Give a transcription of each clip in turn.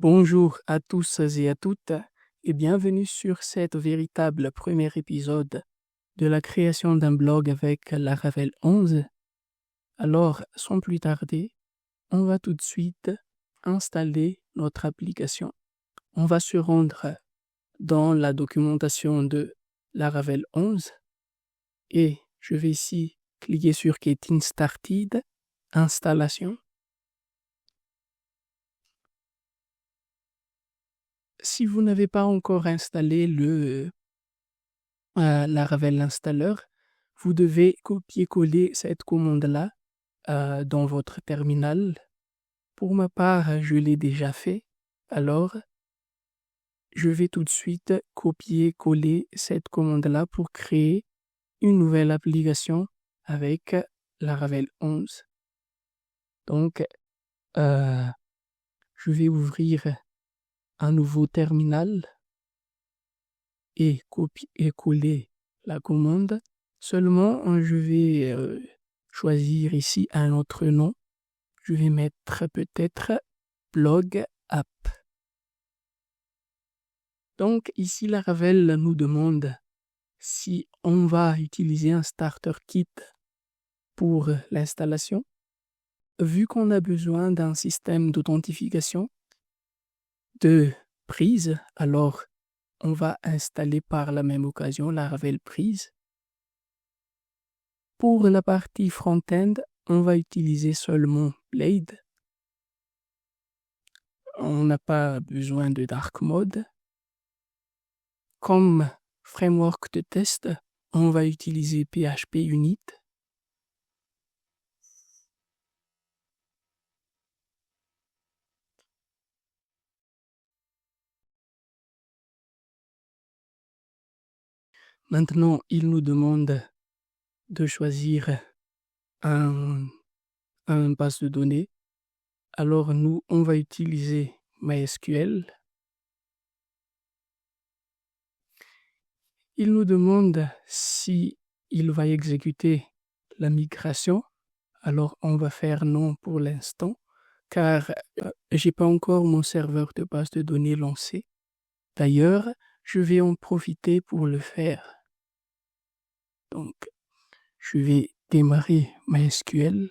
Bonjour à tous et à toutes et bienvenue sur cet véritable premier épisode de la création d'un blog avec Laravel 11. Alors, sans plus tarder, on va tout de suite installer notre application. On va se rendre dans la documentation de Laravel 11 et je vais ici cliquer sur Getting Started, installation. Si vous n'avez pas encore installé le Laravel Installer, vous devez copier-coller cette commande-là dans votre terminal. Pour ma part, je l'ai déjà fait. Alors, je vais tout de suite copier-coller cette commande-là pour créer une nouvelle application avec Laravel 11. Donc, je vais ouvrir un nouveau terminal et copier-coller la commande. Seulement, je vais choisir ici un autre nom. Je vais mettre peut-être blog app. Donc ici, Laravel nous demande si on va utiliser un starter kit pour l'installation. Vu qu'on a besoin d'un système d'authentification de prise, alors on va installer par la même occasion Laravel prise. Pour la partie front-end, on va utiliser seulement Blade. On n'a pas besoin de dark mode. Comme framework de test, on va utiliser PHP Unit. Maintenant, il nous demande de choisir un base de données. Alors nous, on va utiliser MySQL. Il nous demande si il va exécuter la migration. Alors on va faire non pour l'instant, car j'ai pas encore mon serveur de base de données lancé. D'ailleurs, je vais en profiter pour le faire. Donc, je vais démarrer MySQL.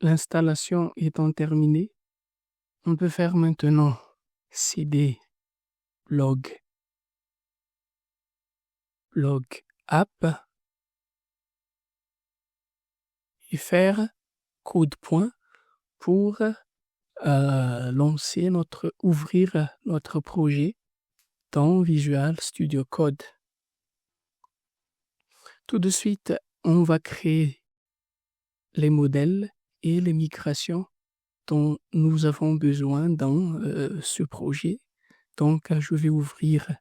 L'installation étant terminée, on peut faire maintenant cd log app et faire code point pour ouvrir notre projet dans Visual Studio Code. Tout de suite, on va créer les modèles et les migrations dont nous avons besoin dans ce projet. Donc, je vais ouvrir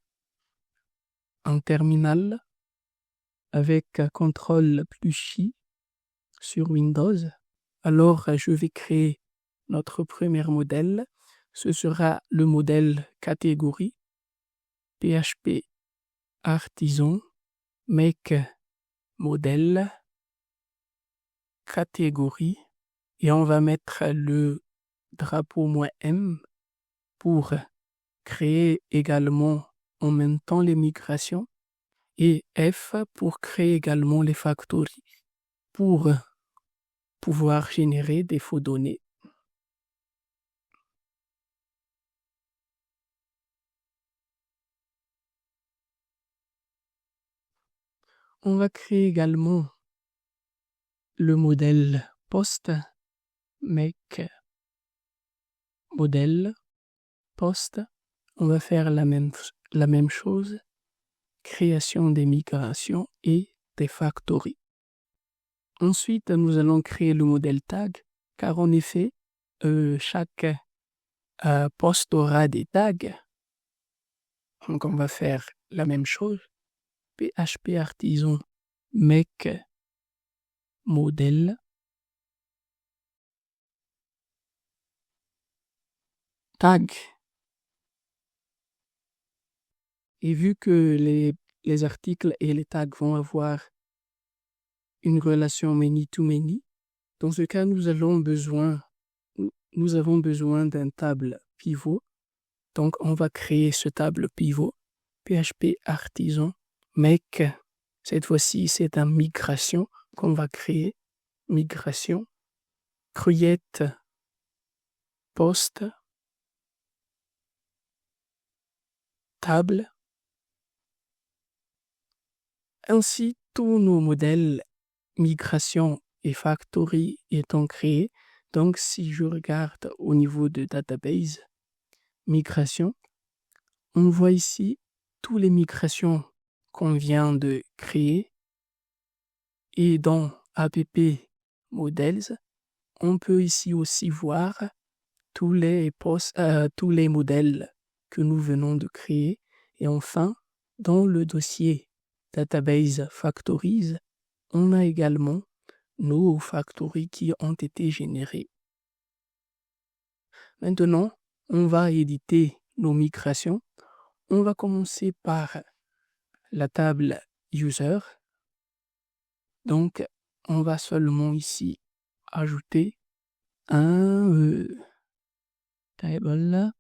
un terminal avec CTRL+J sur Windows. Alors, je vais créer notre premier modèle. Ce sera le modèle catégorie PHP Artisan Make Modèle catégorie et on va mettre le drapeau -M pour créer également en même temps les migrations et F pour créer également les factories pour pouvoir générer des faux données. On va créer également le modèle post, make modèle post. On va faire la même chose, création des migrations et des factories. Ensuite, nous allons créer le modèle tag, car en effet, chaque post aura des tags. Donc, on va faire la même chose. PHP Artisan make modèle tag. Et vu que les articles et les tags vont avoir une relation many-to-many, dans ce cas, nous avons besoin d'un table pivot. Donc, on va créer ce table pivot, PHP Artisan, make. Cette fois-ci, c'est un migration qu'on va créer. Migration, create, post, table. Ainsi, tous nos modèles migration et factory étant créés. Donc, si je regarde au niveau de database, migration, on voit ici toutes les migrations qu'on vient de créer. Et dans app models, on peut ici aussi voir tous les modèles que nous venons de créer. Et enfin, dans le dossier database factories, on a également nos factories qui ont été générées. Maintenant, on va éditer nos migrations. On va commencer par la table user. Donc, on va seulement ici ajouter un table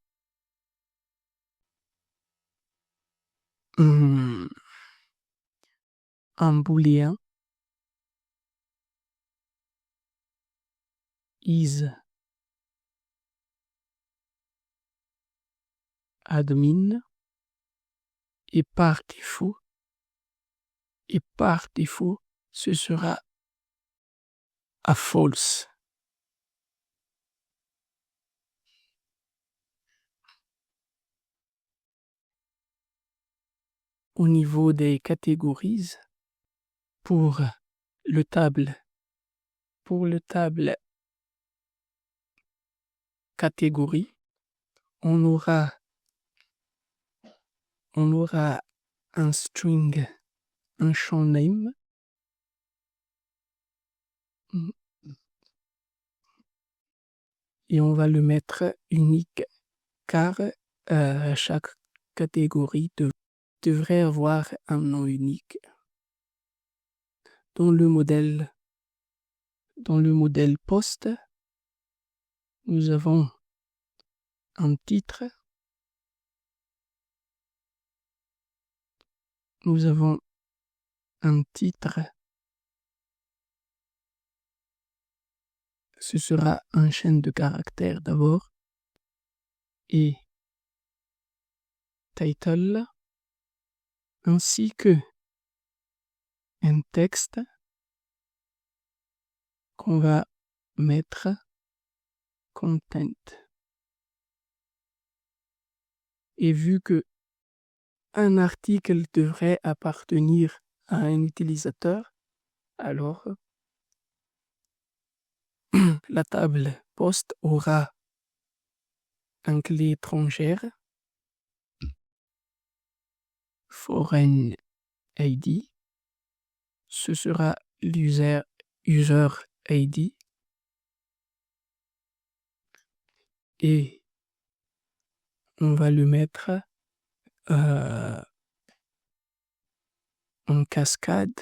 un booléen is admin et par défaut, ce sera à false. Au niveau des catégories, pour le table catégorie, on aura un string, un champ name, et on va le mettre unique car chaque catégorie devrait avoir un nom unique. Dans le modèle post, nous avons un titre, ce sera un chaîne de caractères d'abord, et title, ainsi que un texte qu'on va mettre content. Et vu que un article devrait appartenir à un utilisateur, alors la table post aura un clé étrangère, foreign ID, ce sera l'user ID, et on va le mettre en cascade,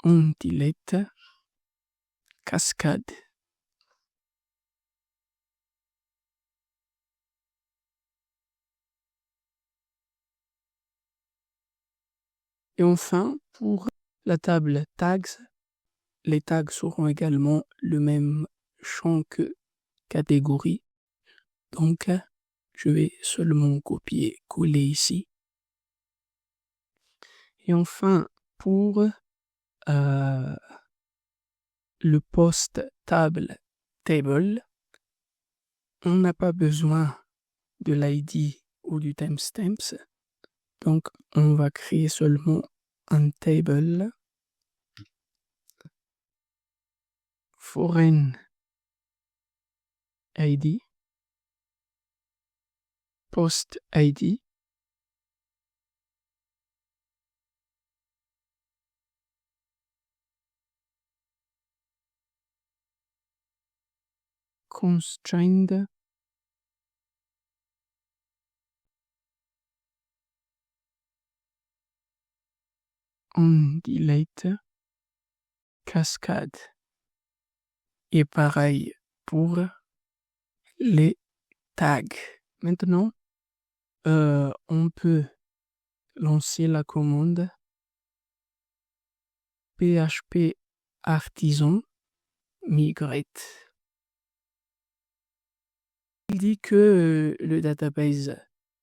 on delete, cascade. Et enfin, pour la table tags, les tags auront également le même champ que catégorie. Donc, je vais seulement copier-coller ici. Et enfin, pour le post table, on n'a pas besoin de l'ID ou du timestamps. Donc, on va créer seulement un table foreign ID, post ID, constrained on delete cascade. Et pareil pour les tags. Maintenant, on peut lancer la commande php artisan migrate. Il dit que le database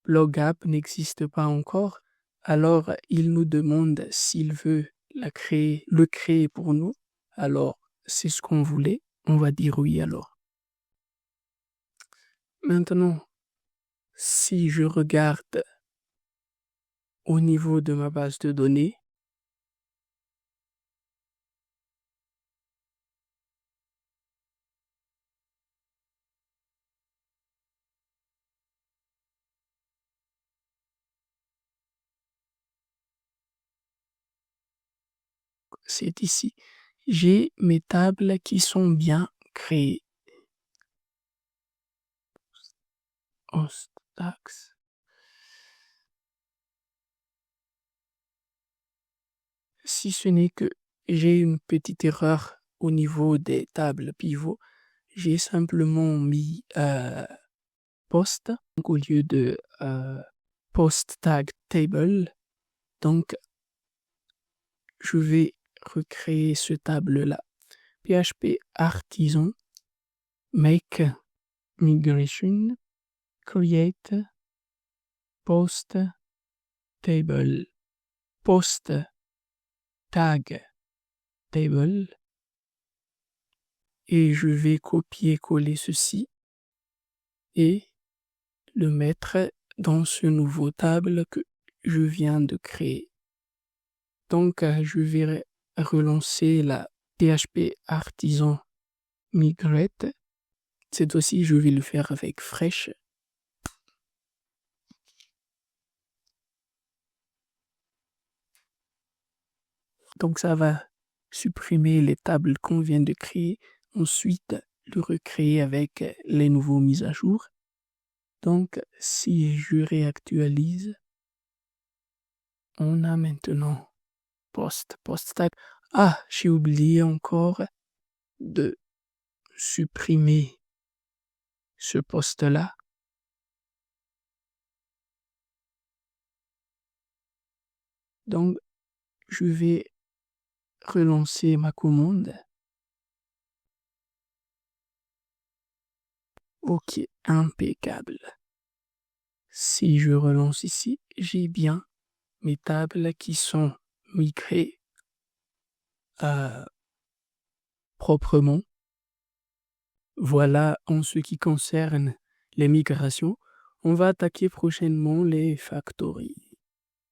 BlogApp n'existe pas encore, alors il nous demande s'il veut le créer pour nous. Alors, c'est ce qu'on voulait. On va dire oui alors. Maintenant, si je regarde au niveau de ma base de données, c'est ici. J'ai mes tables qui sont bien créées. Hostax. Si ce n'est que j'ai une petite erreur au niveau des tables pivots, j'ai simplement mis post au lieu de post tag table. Donc, je vais recréer ce table-là. PHP artisan make migration create post table post tag table et je vais copier-coller ceci et le mettre dans ce nouveau table que je viens de créer. Donc, je vais relancer la PHP artisan migrate. Cette fois-ci, je vais le faire avec Fresh. Donc, ça va supprimer les tables qu'on vient de créer. Ensuite, le recréer avec les nouveaux mises à jour. Donc, si je réactualise, on a maintenant post tag. Ah, j'ai oublié encore de supprimer ce poste-là. Donc, je vais relancer ma commande. Ok, impeccable. Si je relance ici, j'ai bien mes tables qui sont migrées proprement. Voilà en ce qui concerne les migrations. On va attaquer prochainement les factories.